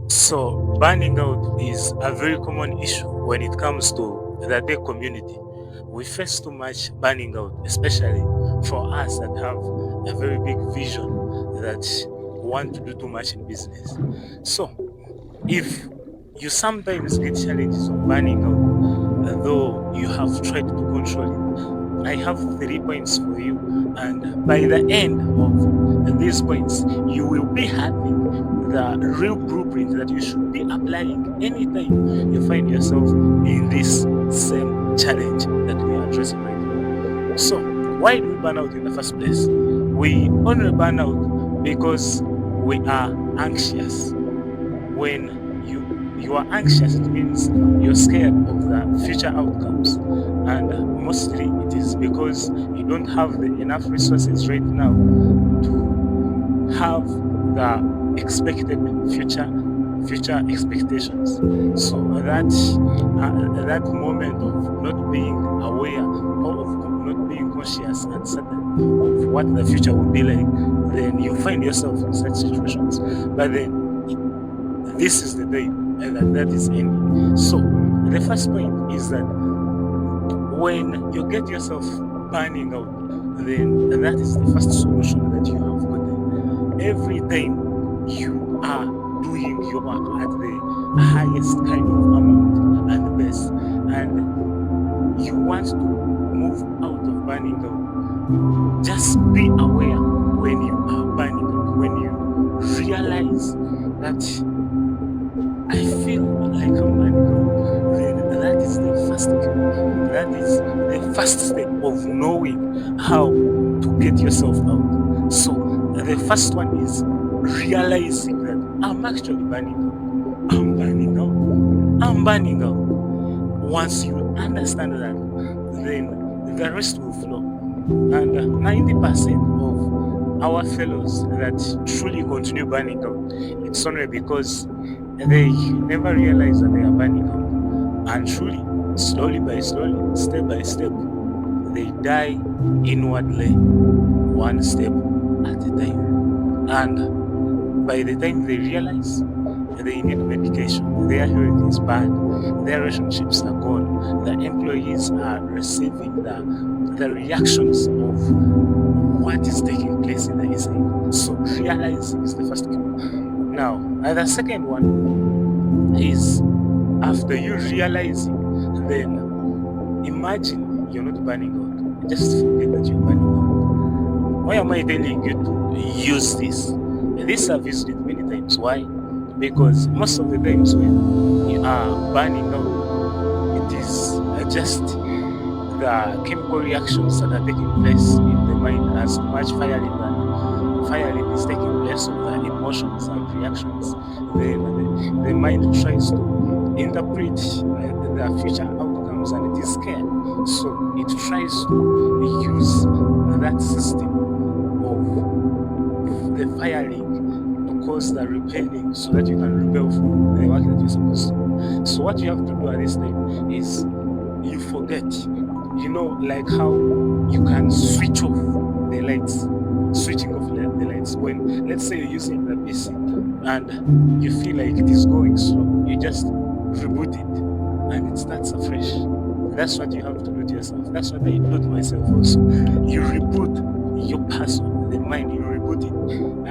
So, burning out is a very common issue when it comes to the tech community. We face too much burning out, especially for us that have a very big vision that want to do too much in business. So, if you sometimes get challenges of burning out, though you have tried to control it, I have 3 points for you, and by the end of these points, you will be having the real blueprint that you should be applying anytime you find yourself in this same challenge that we are addressing right now. So, why do we burn out in the first place? We only burn out because we are anxious. When you are anxious, it means you're scared of the future outcomes, and mostly it is because you don't have the enough resources right now to have the expected future expectations. So that moment of not being aware or of not being conscious and certain of what the future will be like, then you find yourself in such situations. But then this is the day that is ending. So the first point is that when you get yourself burning out, then that is the first solution that you have gotten. Every time you are doing your work at the highest kind of amount and best, and you want to move out of burning out, just be aware when you are burning out, when you realize that I feel like I'm burning out, then that is the first cue. That is the first step of knowing how to get yourself out. So the first one is realizing that I'm actually burning out. I'm burning out. I'm burning out. Once you understand that, then the rest will flow. And 90% of our fellows that truly continue burning out, it's only because they never realize that they are burning out. And truly, slowly by slowly, step by step, they die inwardly, one step at a time. And by the time they realize they need medication, their health is bad, their relationships are gone, the employees are receiving the reactions of what is taking place in the inside. So realizing is the first key. Now, the second one is after you realizing, then imagine you're not burning out. Just forget that you're burning out. Why am I telling you to use this? This I've used it many times. Why? Because most of the times when you are burning out, it is just the chemical reactions that are taking place in the mind as much firing is taking place of the emotions and reactions. Then the mind tries to interpret the future outcomes and it is scared. So it tries to use that system of the firing to cause the repelling so that you can rebel from the work that you're supposed to do. So what you have to do at this time is you forget. You know, like how you can switch off the lights, switching off the lights. When, let's say, you're using the PC and you feel like it is going slow, you just reboot it and it starts afresh. That's what you have to do to yourself. That's what I do to myself also. You reboot your person, the mind, you reboot it,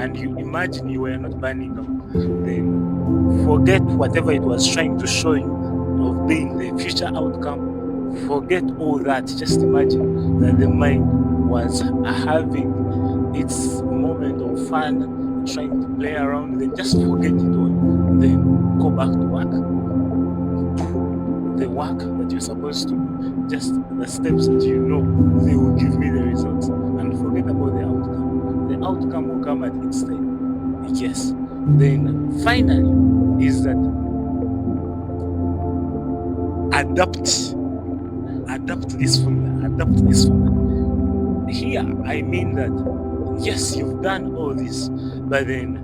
and you imagine you were not burning out. Then forget whatever it was trying to show you of being the future outcome. Forget all that. Just imagine that the mind was having its moment of fun, trying to play around. Then just forget it all. Then go back to work. Do the work that you're supposed to do. Just the steps that you know they will give me the results. And forget about the outcome. The outcome will come at its time. Yes. Then finally is that adapt this formula. Here I mean that yes, you've done all this, but then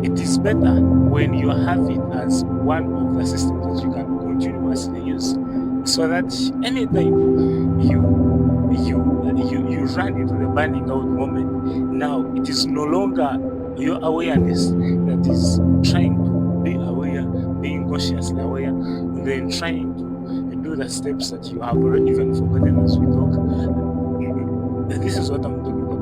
it is better when you have it as one of the systems that you can continuously use, so that anytime you run into the burning out moment, now it is no longer your awareness that is trying to consciously aware, and then trying to do the steps that you have already even forgotten as we talk. This is what I'm talking about.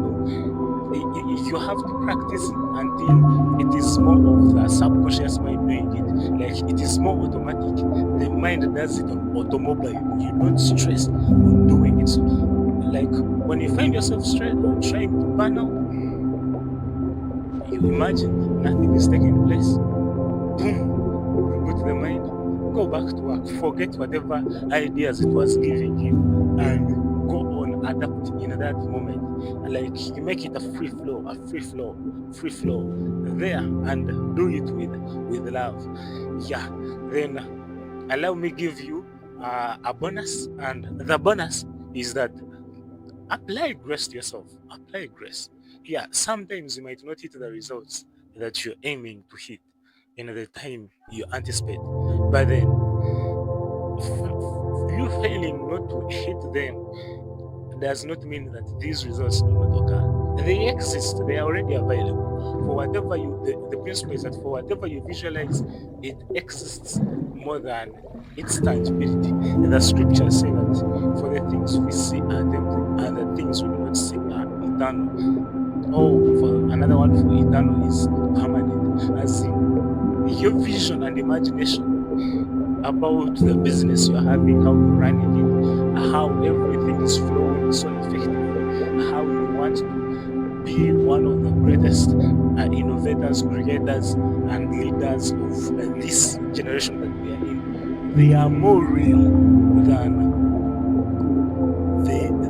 You have to practice until it is more of the subconscious mind doing it. Like it is more automatic. The mind does it on automobile. You don't stress on doing it. So, like when you find yourself trying to burn out, you imagine nothing is taking place. Boom, reboot the mind, go back to work, forget whatever ideas it was giving you, and go on, adapt in that moment. Like you make it a free flow there, and do it with love. Yeah. Then allow me give you a bonus, and the bonus is that apply grace to yourself. Apply grace. Yeah, sometimes you might not hit the results that you're aiming to hit in the time you anticipate. But then, you failing not to hit them does not mean that these results do not occur. They exist, they are already available. For whatever the principle is that for whatever you visualize, it exists more than its tangibility. And the scriptures say that for the things we see are temporal and the things we do not see are eternal. Oh, for another one for eternal is permanent. As in your vision and imagination about the business you're having, how you're running it, how everything is flowing so effectively, how you want to be one of the greatest innovators, creators, and leaders of this generation that we are in. They are more real than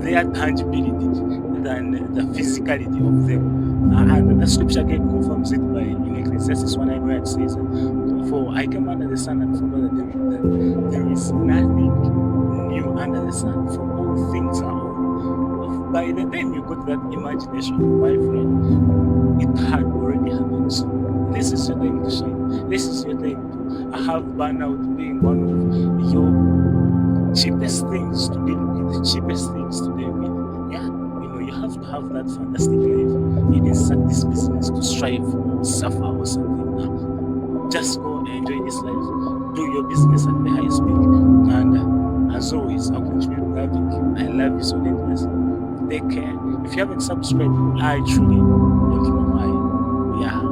their tangibility, than the physicality of them. And the scripture again confirms it by in Ecclesiastes 1:9 where it says, "For I came under the sun and found that there is nothing new under the sun, for all things are old." By the time you got that imagination, my friend, it had already happened. So this is your time to shine. This is your time to have burnout being one of your cheapest things to deal with, the cheapest things to deal with. Yeah, you have to have that fantastic life. You didn't start this business to strive or suffer or something. No. Just go and enjoy this life. Do your business at the highest speed. And as always, I'll continue loving you. I love you so deeply. Take care. If you haven't subscribed, I truly don't know why. Yeah, I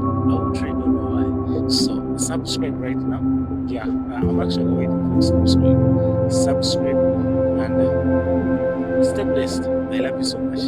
would really don't know why. So subscribe right now. Yeah, I'm actually waiting for you to subscribe and stay blessed. I love you so much.